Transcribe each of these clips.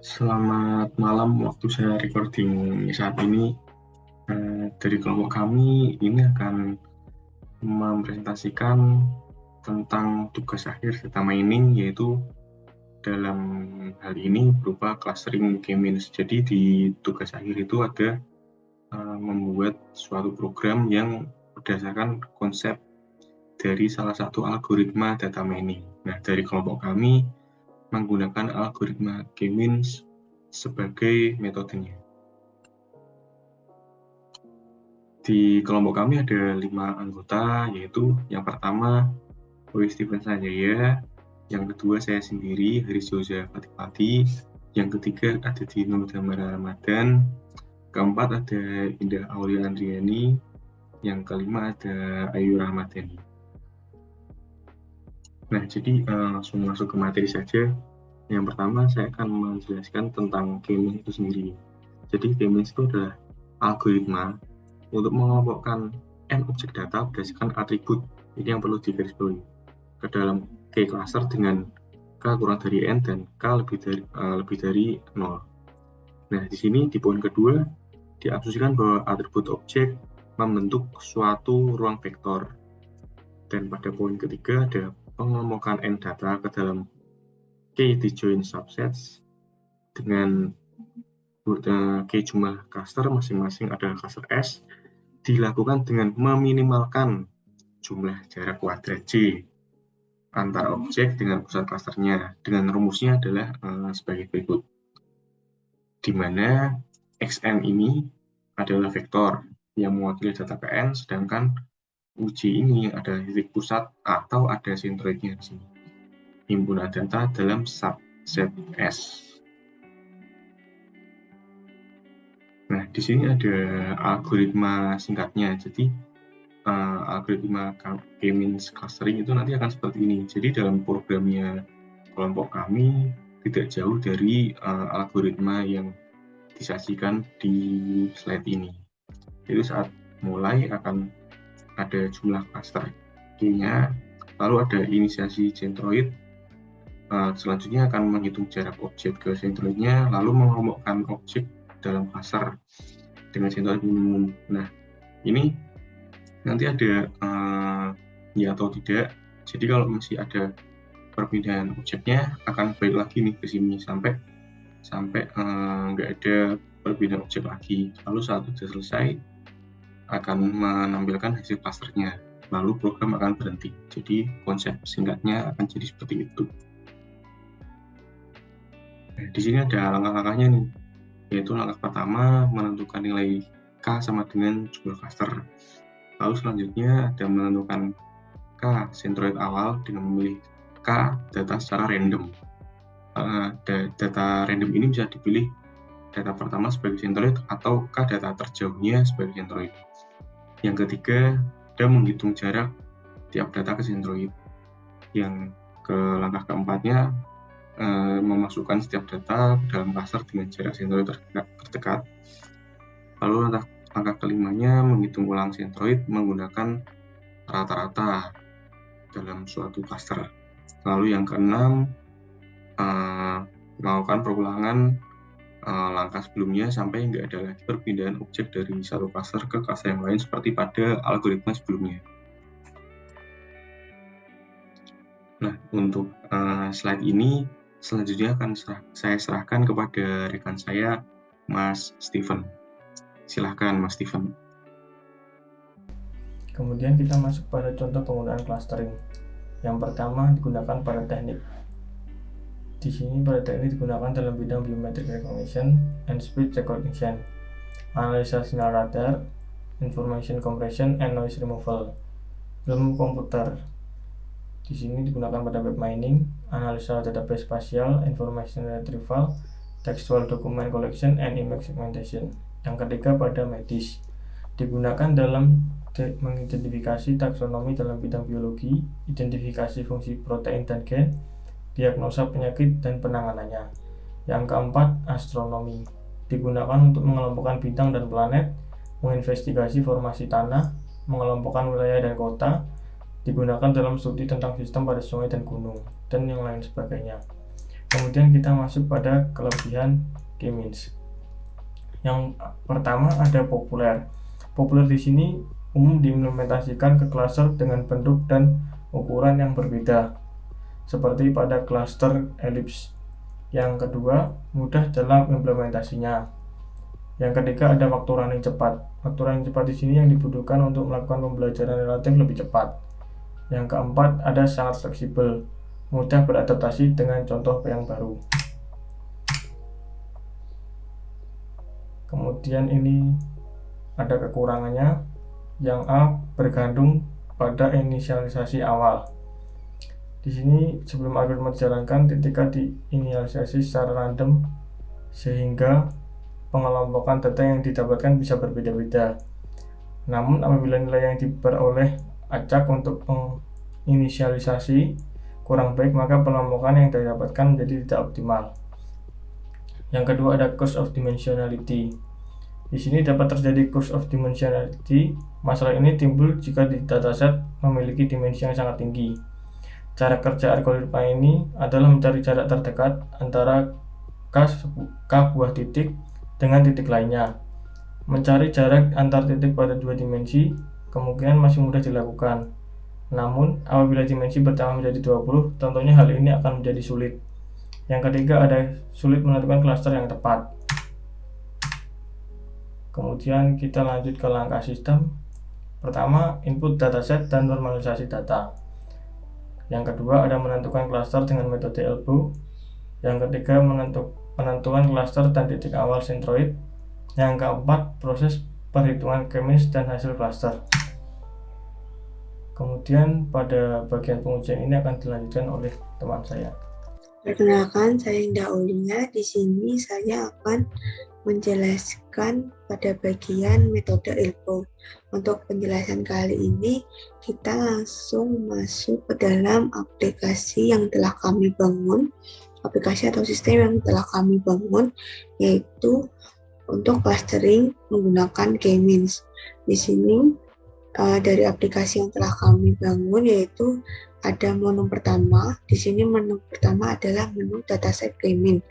Selamat malam, waktu saya recording saat ini. Dari kelompok kami ini akan mempresentasikan tentang tugas akhir data mining, yaitu dalam hal ini berupa clustering K-means. Jadi di tugas akhir itu ada membuat suatu program yang berdasarkan konsep dari salah satu algoritma data mining. Nah, dari kelompok kami menggunakan algoritma K-means sebagai metodenya. Di kelompok kami ada 5 anggota, yaitu yang pertama Boy Steven Sanjaya, yang kedua saya sendiri Haris Jauza Fatipati, yang ketiga ada Dino Damara Ramadan, keempat ada Indah Aulia Andriani, yang kelima ada Ayu Rahmadani. Nah, jadi langsung masuk ke materi saja. Yang pertama saya akan menjelaskan tentang K-means itu sendiri. Jadi K-means itu adalah algoritma untuk mengelompokkan n objek data berdasarkan atribut. Ini yang perlu digarisbawahi ke dalam K cluster dengan K kurang dari N dan K lebih dari 0. Nah, di sini di poin kedua diasumsikan bahwa atribut objek membentuk suatu ruang vektor. Dan pada poin ketiga ada pengelompokan N data ke dalam K disjoint subsets dengan K jumlah cluster, masing-masing ada cluster S, dilakukan dengan meminimalkan jumlah jarak kuadrat J antar objek dengan pusat klasternya. Dengan rumusnya adalah sebagai berikut, di mana Xn ini adalah vektor yang mewakili data Kn, sedangkan Uj ini adalah titik pusat atau ada sentroidnya di sini. Himpunan data dalam subset S. Nah, di sini ada algoritma singkatnya. Jadi algoritma K-means clustering itu nanti akan seperti ini. Jadi dalam programnya kelompok kami tidak jauh dari algoritma yang disajikan di slide ini. Jadi saat mulai akan ada jumlah cluster K-nya, lalu ada inisiasi centroid, selanjutnya akan menghitung jarak objek ke centroidnya, lalu mengelompokkan objek dalam cluster dengan centroid minimum. Nah, ini nanti ada ya atau tidak. Jadi kalau masih ada perpindahan objeknya akan balik lagi nih ke sini sampai nggak ada perpindahan objek lagi. Lalu saat sudah selesai akan menampilkan hasil clusternya. Lalu program akan berhenti. Jadi konsep singkatnya akan jadi seperti itu. Nah, di sini ada langkah-langkahnya nih. Yaitu langkah pertama menentukan nilai K sama dengan jumlah cluster. Lalu selanjutnya ada menentukan K centroid awal dengan memilih K data secara random. Data random ini bisa dipilih data pertama sebagai centroid atau K data terjauhnya sebagai centroid. Yang ketiga, ada menghitung jarak tiap data ke centroid. Yang ke langkah keempatnya, memasukkan setiap data ke dalam cluster dengan jarak centroid terdekat. Lalu langkah kelimanya menghitung ulang centroid menggunakan rata-rata dalam suatu cluster. Lalu yang keenam, melakukan perulangan langkah sebelumnya sampai nggak ada lagi perpindahan objek dari satu cluster ke cluster yang lain seperti pada algoritma sebelumnya. Nah, untuk slide ini selanjutnya akan saya serahkan kepada rekan saya, Mas Steven. Silahkan, Mas Steven. Kemudian kita masuk pada contoh penggunaan clustering. Yang pertama digunakan pada teknik. Di sini pada teknik digunakan dalam bidang biometric recognition and speech recognition, analisa sinyal radar, information compression and noise removal. Ilmu komputer di sini digunakan pada web mining, analisa database spasial, information retrieval, textual document collection and image segmentation. Yang ketiga pada medis, digunakan dalam mengidentifikasi taksonomi dalam bidang biologi, identifikasi fungsi protein dan gen, diagnosa penyakit dan penanganannya. Yang keempat, astronomi, digunakan untuk mengelompokkan bintang dan planet, menginvestigasi formasi tanah, mengelompokkan wilayah dan kota, digunakan dalam studi tentang sistem pada sungai dan gunung, dan yang lain sebagainya. Kemudian kita masuk pada kelebihan K-means. Yang pertama ada populer. Populer di sini umum diimplementasikan ke klaster dengan bentuk dan ukuran yang berbeda, seperti pada klaster elips. Yang kedua, mudah dalam implementasinya. Yang ketiga ada waktu running cepat. Waktu running cepat di sini yang dibutuhkan untuk melakukan pembelajaran relatif lebih cepat. Yang keempat ada sangat fleksibel, mudah beradaptasi dengan contoh yang baru. Kemudian ini ada kekurangannya. Yang A bergantung pada inisialisasi awal. Di sini sebelum algoritma dijalankan, ketika diinisialisasi secara random sehingga pengelompokan data yang didapatkan bisa berbeda-beda. Namun apabila nilai yang diperoleh acak untuk penginisialisasi kurang baik, maka pengelompokan yang didapatkan menjadi tidak optimal. Yang kedua ada cost of dimensionality. Di sini dapat terjadi cost of dimensionality. Masalah ini timbul jika di dataset memiliki dimensi yang sangat tinggi. Cara kerja algoritma ini adalah mencari jarak terdekat antara k buah titik dengan titik lainnya. Mencari jarak antar titik pada dua dimensi kemungkinan masih mudah dilakukan. Namun, apabila dimensi bertambah menjadi 20, tentunya hal ini akan menjadi sulit. Yang ketiga ada sulit menentukan klaster yang tepat. Kemudian kita lanjut ke langkah sistem. Pertama, input dataset dan normalisasi data. Yang kedua ada menentukan klaster dengan metode elbow. Yang ketiga penentuan klaster dan titik awal centroid. Yang keempat proses perhitungan K-means dan hasil klaster. Kemudian pada bagian pengujian ini akan dilanjutkan oleh teman saya. Perkenalkan, saya Indah Aulia. Di sini saya akan menjelaskan pada bagian metode elbow. Untuk penjelasan kali ini, kita langsung masuk ke dalam aplikasi yang telah kami bangun, aplikasi atau sistem yang telah kami bangun, yaitu untuk clustering menggunakan K-means. Di sini dari aplikasi yang telah kami bangun, yaitu ada menu pertama. Di sini menu pertama adalah menu dataset K-means.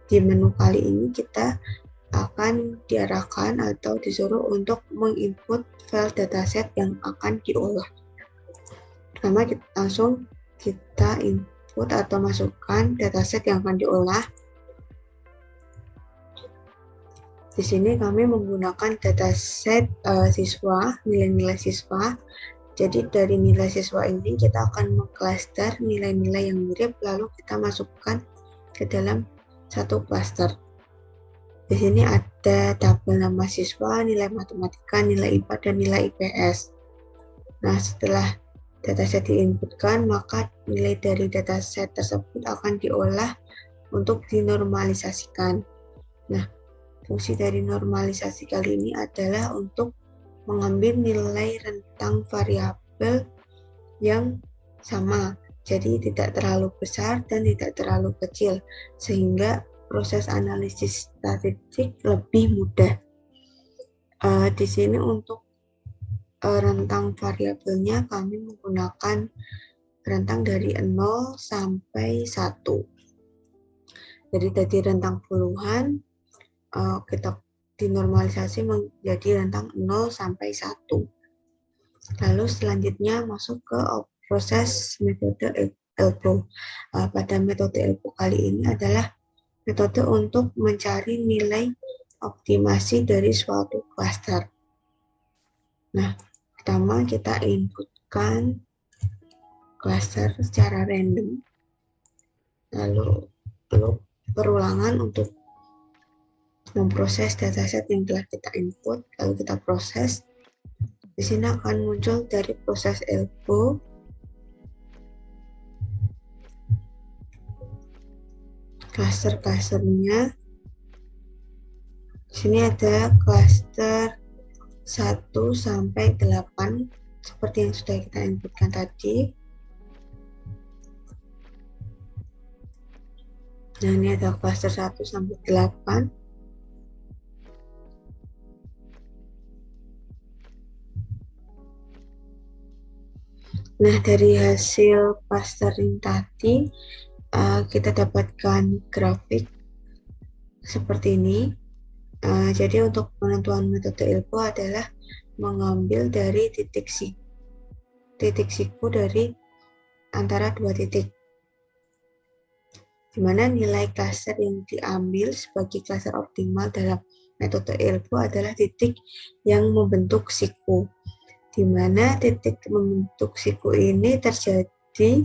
Di menu kali ini kita akan diarahkan atau disuruh untuk menginput file dataset yang akan diolah. Pertama kita input atau masukkan dataset yang akan diolah. Di sini kami menggunakan dataset siswa, nilai-nilai siswa. Jadi dari nilai siswa ini kita akan mengklaster nilai-nilai yang mirip, lalu kita masukkan ke dalam satu klaster. Di sini ada tabel nama siswa, nilai matematika, nilai IPA, dan nilai IPS. Nah, setelah dataset diinputkan, maka nilai dari dataset tersebut akan diolah untuk dinormalisasikan. Nah, fungsi dari normalisasi kali ini adalah untuk mengambil nilai rentang variabel yang sama. Jadi tidak terlalu besar dan tidak terlalu kecil, sehingga proses analisis statistik lebih mudah. Di sini untuk rentang variabelnya kami menggunakan rentang dari 0 sampai 1. Jadi dari rentang puluhan kita dinormalisasi menjadi rentang 0 sampai 1. Lalu selanjutnya masuk ke proses metode elbow. Pada metode elbow kali ini adalah metode untuk mencari nilai optimasi dari suatu klaster. Nah, pertama kita inputkan klaster secara random, lalu perulangan untuk memproses dataset yang telah kita input, lalu kita proses. Di sini akan muncul dari proses elbow klaster-klasternya. Di sini ada klaster 1 sampai 8 seperti yang sudah kita inputkan tadi. Nah, ini ada klaster 1 sampai 8. Nah, dari hasil clustering tadi kita dapatkan grafik seperti ini. Jadi untuk penentuan metode ILPO adalah mengambil dari titik siku dari antara dua titik, di mana nilai klaster yang diambil sebagai klaster optimal dalam metode ILPO adalah titik yang membentuk siku, di mana titik membentuk siku ini terjadi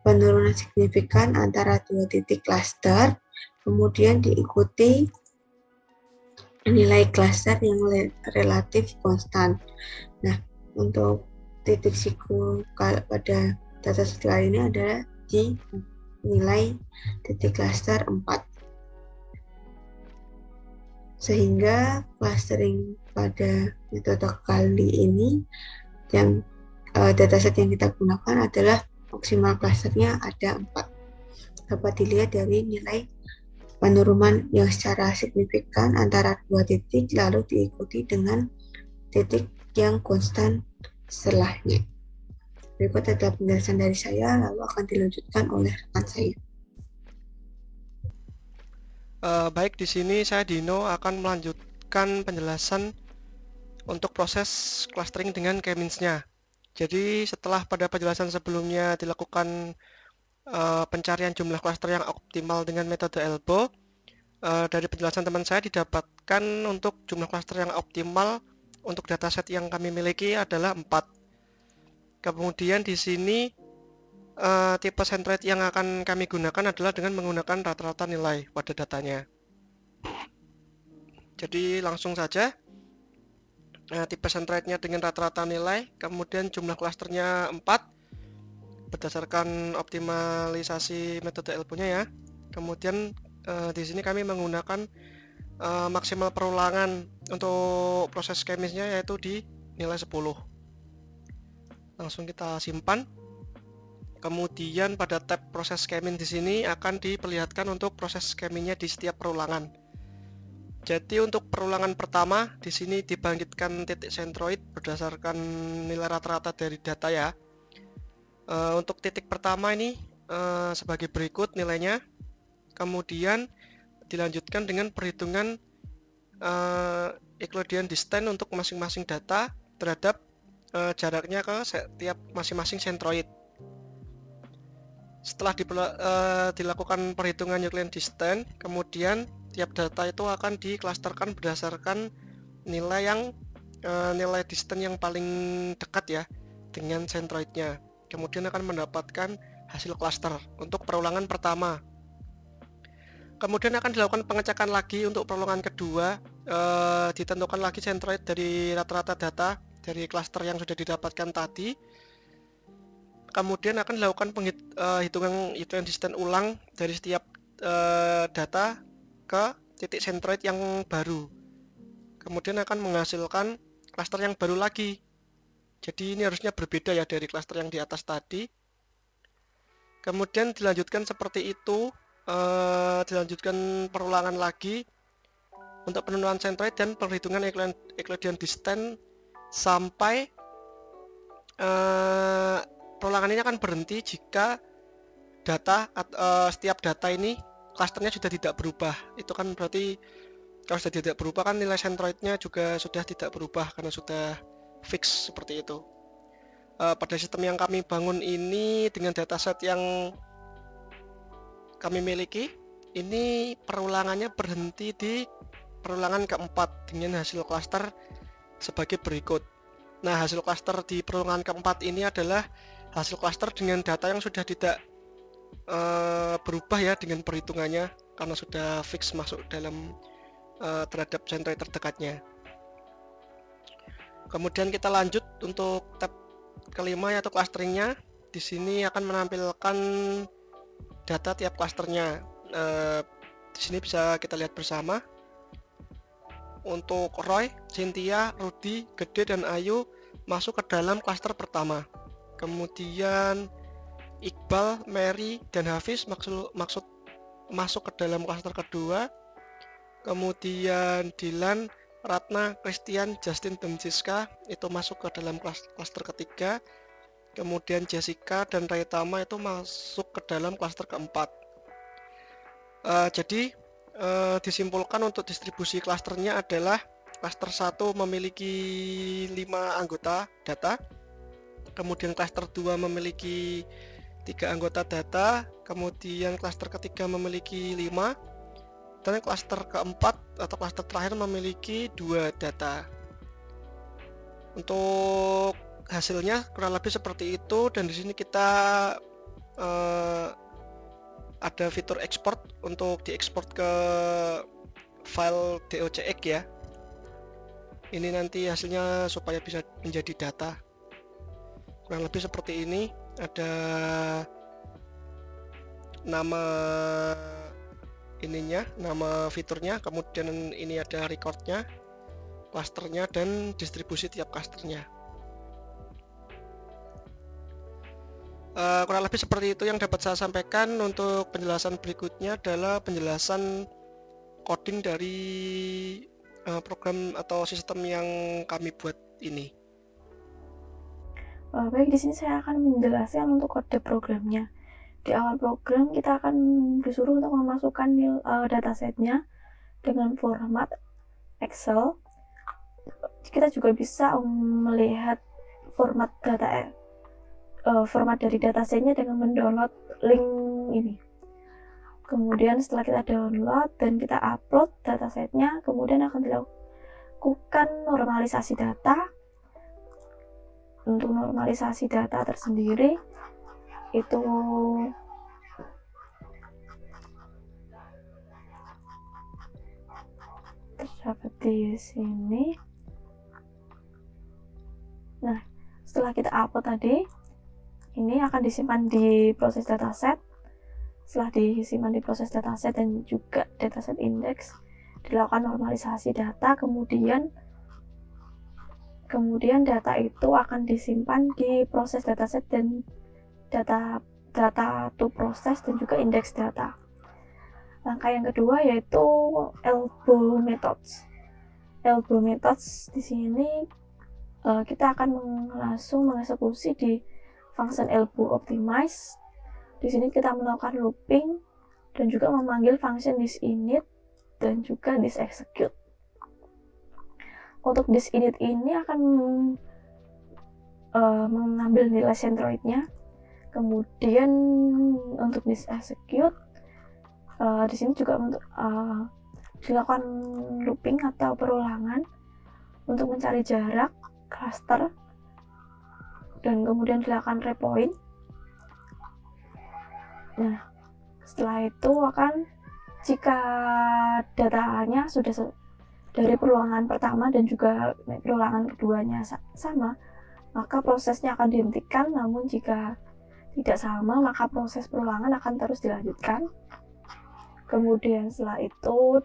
penurunan signifikan antara dua titik klaster, kemudian diikuti nilai klaster yang relatif konstan. Nah, untuk titik siku pada dataset kali ini adalah di nilai titik klaster 4. Sehingga clustering pada metode kali ini yang dataset yang kita gunakan adalah maksimal klasternya ada 4. Dapat dilihat dari nilai penurunan yang secara signifikan antara dua titik lalu diikuti dengan titik yang konstan setelahnya. Berikut adalah penjelasan dari saya, lalu akan dilanjutkan oleh rekan saya. Baik, di sini saya Dino akan melanjutkan penjelasan untuk proses clustering dengan k-means-nya. Jadi setelah pada penjelasan sebelumnya dilakukan pencarian jumlah klaster yang optimal dengan metode ELBO, dari penjelasan teman saya didapatkan untuk jumlah klaster yang optimal untuk dataset yang kami miliki adalah 4. Kemudian di sini tipe centroid yang akan kami gunakan adalah dengan menggunakan rata-rata nilai pada datanya. Jadi langsung saja, tipe centroidnya dengan rata-rata nilai, kemudian jumlah klasternya 4 berdasarkan optimalisasi metode ELBO-nya ya. Kemudian di sini kami menggunakan maksimal perulangan untuk proses kemisnya yaitu di nilai 10. Langsung kita simpan. Kemudian pada tab proses scamming di sini akan diperlihatkan untuk proses scammingnya di setiap perulangan. Jadi untuk perulangan pertama di sini dibangkitkan titik centroid berdasarkan nilai rata-rata dari data ya. Untuk titik pertama ini sebagai berikut nilainya. Kemudian dilanjutkan dengan perhitungan Euclidean distance untuk masing-masing data terhadap jaraknya ke setiap masing-masing centroid. Setelah dilakukan perhitungan Euclidean distance, kemudian tiap data itu akan diklasterkan berdasarkan nilai distance yang paling dekat ya dengan centroidnya. Kemudian akan mendapatkan hasil klaster untuk perulangan pertama. Kemudian akan dilakukan pengecekan lagi untuk perulangan kedua, ditentukan lagi centroid dari rata-rata data dari klaster yang sudah didapatkan tadi. Kemudian akan dilakukan hitungan Euclidean distance ulang dari setiap data ke titik centroid yang baru. Kemudian akan menghasilkan klaster yang baru lagi. Jadi ini harusnya berbeda ya dari klaster yang di atas tadi. Kemudian dilanjutkan seperti itu, dilanjutkan perulangan lagi untuk penentuan centroid dan perhitungan Euclidean distance sampai perulangan ini akan berhenti jika setiap data ini klasternya sudah tidak berubah. Itu kan berarti kalau sudah tidak berubah kan nilai centroidnya juga sudah tidak berubah karena sudah fix seperti itu. Pada sistem yang kami bangun ini dengan dataset yang kami miliki, ini perulangannya berhenti di perulangan keempat dengan hasil klaster sebagai berikut. Nah, hasil klaster di perulangan keempat ini adalah hasil klaster dengan data yang sudah tidak berubah ya dengan perhitungannya karena sudah fix masuk dalam terhadap centroid terdekatnya. Kemudian kita lanjut untuk tab kelima yaitu clusteringnya. Di sini akan menampilkan data tiap klasternya. Di sini bisa kita lihat bersama. Untuk Roy, Cynthia, Rudy, Gede, dan Ayu masuk ke dalam klaster pertama. Kemudian Iqbal, Mary, dan Hafiz masuk ke dalam klaster kedua. Kemudian Dylan, Ratna, Christian, Justin, dan Siska itu masuk ke dalam klaster ketiga. kemudian Jessica dan Raitama itu masuk ke dalam klaster keempat. Jadi disimpulkan untuk distribusi klasternya adalah klaster 1 memiliki 5 anggota data, kemudian klaster 2 memiliki 3 anggota data, kemudian klaster ketiga memiliki 5, dan klaster keempat atau klaster terakhir memiliki 2 data. Untuk hasilnya kurang lebih seperti itu, dan di sini kita ada fitur export untuk diekspor ke file docx ya. Ini nanti hasilnya supaya bisa menjadi data. Kurang lebih seperti ini. Ada nama ininya, nama fiturnya, kemudian ini ada recordnya, klasternya, dan distribusi tiap klasternya. Kurang lebih seperti itu yang dapat saya sampaikan. Untuk penjelasan berikutnya adalah penjelasan coding dari program atau sistem yang kami buat ini. Baik, di sini saya akan menjelaskan untuk kode programnya. Di awal program kita akan disuruh untuk memasukkan datasetnya dengan format Excel. Kita juga bisa melihat format dari datasetnya dengan mendownload link ini. Kemudian setelah kita download dan kita upload datasetnya, kemudian akan dilakukan normalisasi data. Untuk normalisasi data tersendiri itu terdapat di sini. Nah, setelah kita upload tadi, ini akan disimpan di proses dataset. Setelah disimpan di proses dataset dan juga dataset index, dilakukan normalisasi data, kemudian data itu akan disimpan di proses dataset dan data to proses dan juga indeks data. Langkah yang kedua yaitu elbow methods. Elbow methods di sini kita akan langsung mengeksekusi di function elbow optimize. Di sini kita melakukan looping dan juga memanggil function disinit dan juga disexecute. Untuk disinit ini akan mengambil nilai centroidnya. Kemudian untuk disexecute di sini juga untuk dilakukan looping atau perulangan untuk mencari jarak cluster dan kemudian dilakukan repoint. Nah, setelah itu jika datanya sudah dari perulangan pertama dan juga perulangan keduanya sama, maka prosesnya akan dihentikan. Namun jika tidak sama, maka proses perulangan akan terus dilanjutkan. Kemudian setelah itu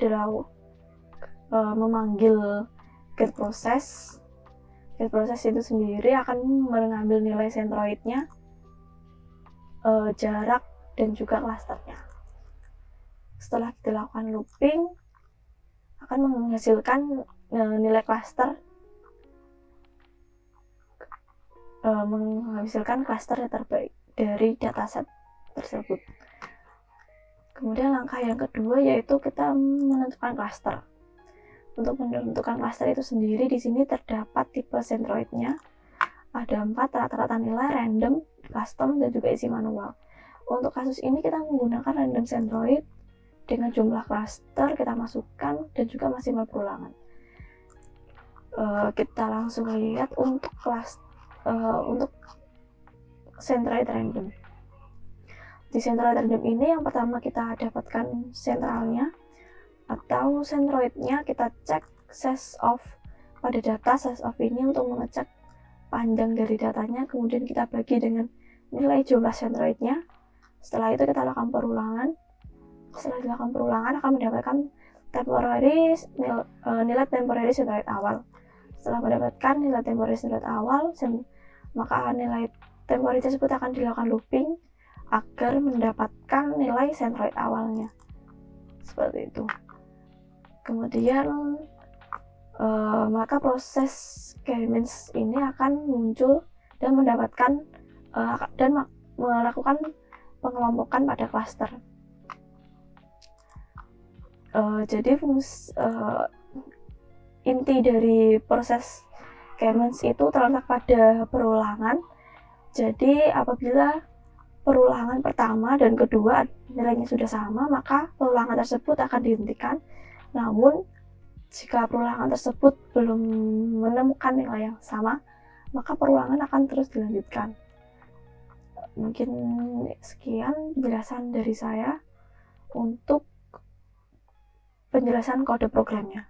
memanggil get process. Get process itu sendiri akan mengambil nilai centroidnya, jarak dan juga klasternya. Setelah dilakukan looping, akan menghasilkan nilai klaster, menghasilkan klaster yang terbaik dari dataset tersebut. Kemudian langkah yang kedua yaitu kita menentukan klaster. Untuk menentukan klaster itu sendiri, di sini terdapat tipe centroidnya. Ada 4, rata-rata nilai, random, custom, dan juga isi manual. Untuk kasus ini kita menggunakan random centroid dengan jumlah klaster kita masukkan dan juga maksimal perulangan. Kita langsung lihat untuk untuk centroid random. Di centroid random ini yang pertama kita dapatkan sentralnya atau centroidnya, kita cek size of pada data. Size of ini untuk mengecek panjang dari datanya, kemudian kita bagi dengan nilai jumlah centroidnya. Setelah itu kita lakukan perulangan. Setelah dilakukan perulangan akan mendapatkan nilai temporary centroid awal. Setelah mendapatkan nilai temporary centroid awal, maka nilai temporary tersebut akan dilakukan looping agar mendapatkan nilai centroid awalnya. Seperti itu. Kemudian maka proses K-means ini akan muncul dan mendapatkan dan melakukan pengelompokan pada klaster. Jadi inti dari proses K-means itu terletak pada perulangan. Jadi apabila perulangan pertama dan kedua nilainya sudah sama, maka perulangan tersebut akan dihentikan. Namun jika perulangan tersebut belum menemukan nilai yang sama, maka perulangan akan terus dilanjutkan. Mungkin sekian penjelasan dari saya untuk penjelasan kode programnya.